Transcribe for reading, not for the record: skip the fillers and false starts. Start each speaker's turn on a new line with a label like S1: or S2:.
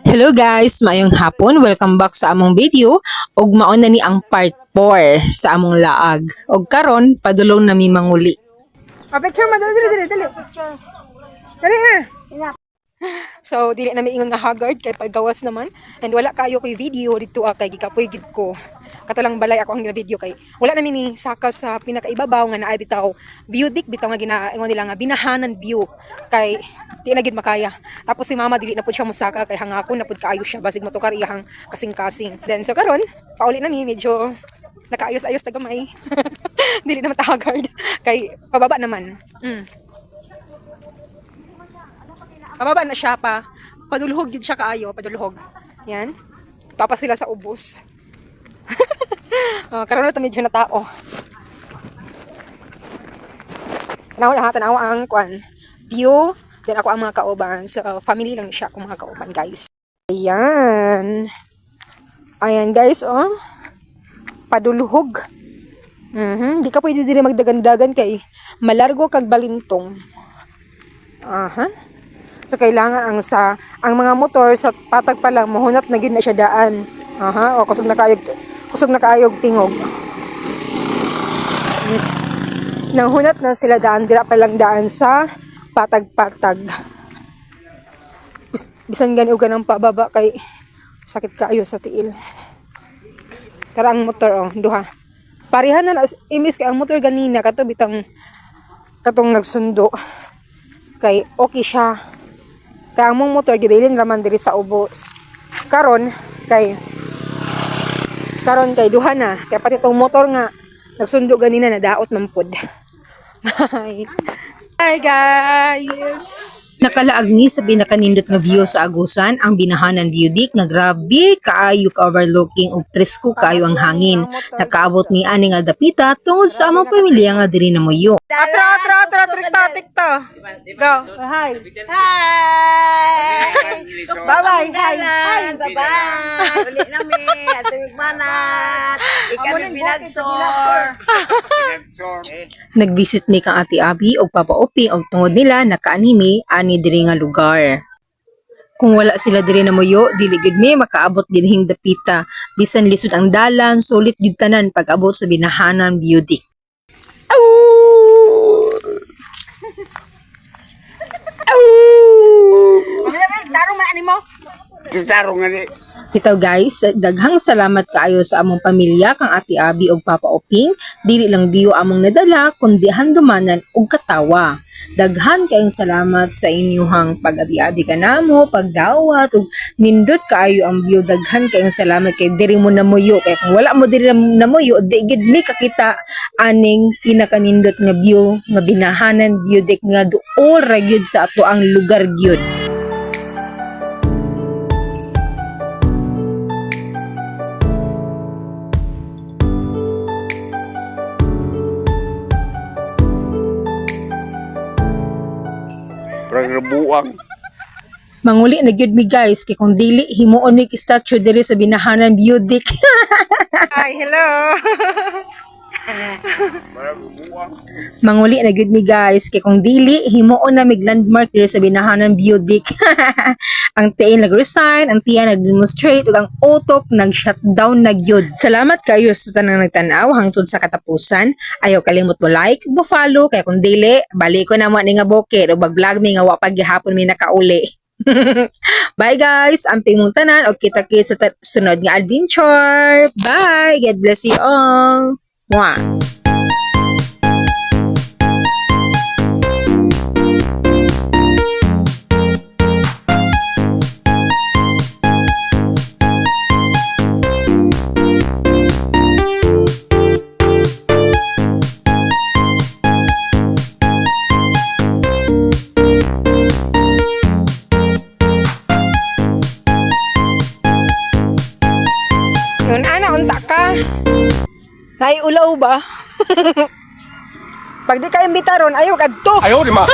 S1: Hello guys, maayong hapon. Welcome back sa among video. Og mao na ni ang part 4 sa among laag. Og karon padulong na mi manguli. Picture mo dali. Dali na. So dili na mi ingon nga haggard kay pagawas naman and wala kayo koy video dito kay gikapoy gid ko. Kato lang balay ako ang video kay wala na mi ni saka sa pinakaibabaw nga naay bitaw view dik bitaw nga ginaingon nila nga binahanan view kay di na gid makaya. Tapos si mama dili na pud siya mosaka kay hangakon na pud kaayo siya basig motukar iyang kasing-kasing. Then so karon pauli na mi medyo nakaayos-ayos ta gamay. Dili na matahagard kay pababa naman. Pababa na siya pa. Padulhog gid siya kaayo, padulhog. Yan. Tapos sila sa ubos. Karon na to medyo na tao. Tanaw ang kwan view. Then ako ang mga kauban. So, family lang siya akong mga kauban, guys. Ayan. Ayan, guys, oh. Padulhog. Di ka pwede din magdagan-dagan kay malargo kag balintong. So, kailangan ang mga motor sa patag pa lang, mahunat na gid na siya daan. O, kusog na kaayog tingog. Nanghunat na sila daan, dira pa lang daan sa patag-patag. Bisan gani og ganang pababa kay sakit kaayo sa tiil. Tara ang motor duha. Parehan na imis kay ang motor ganina kato bitang katong nagsundo. Kay okay siya. Kay ang mong motor gibilin raman diri sa ubos. Karon kay duha na. Kay pati tong motor nga nagsundo ganina na daot man pud. Hi guys! Nakalaag ni sa binakanindot nga view sa Agusan ang binahanan view dik nga grabe kaayo ka overlooking ug presko kaayo ang hangin. Nakaabot ni ani nga dapita tungod sa among pamilya nga diri na moyo. Atro tikto. Go. Hi. Bye-bye. Hi.
S2: Bye-bye. Uli na mi. Atong manat. Ikaw ng binagsor.
S1: Nag-visit ni kang Ate Abi og Papa Oping og tungod nila naka-anime ani diri nga lugar. Kung wala sila diri na moyo, dili gid mi makaabot dinhing dapita. Bisan lisod ang dalan, sulit gid tanan pag-abot sa binahanan beauty.
S2: Tarong man ani mo. Tarong ani.
S1: Ito guys, daghang salamat kaayo sa among pamilya kang Ate Abi ug Papa Oping. Dili lang biyo among nadala kundi handumanan og katawa. Daghan kayong salamat sa inyong pag-abi-abi kanamo, pagdawat ug nindot kaayo ang biyo. Daghan kayong salamat kay diri mo namuyo kay kung wala mo diri namuyo di gid mi kakita aning pinakanindot nga biyo nga binahanan biyo dek nga duol ra gyud sa ato ang lugar gyud.
S2: Prangrebuang.
S1: Manguli na gyud mi guys kay kung dili himuon mi statue diri sa binahanan beauty. Hi, hello. Manguli na gyud mi guys kay kung dili himuon na mig landmark diri sa binahanan beauty. Ang tiin nag-resign, ang tiyan nag-demonstrate ug ang utok nag-shutdown na gyud. Salamat kayo sa tanang nagtanaw hangtod sa katapusan. Ayaw kalimot mo like, mo follow kay kung dili balik ko na mo ni nga bokeh ug mag-vlog mi nga wa pa gihapon mi nakauli. Bye guys, amping mong tanan og kita-kits sa sunod nga adventure. Bye, God bless you all. Mwah. Yun, ana, unta ka. Naiulaw ba? Pag di ka imbita ron, ayaw ka to.
S3: Ayaw, di ma.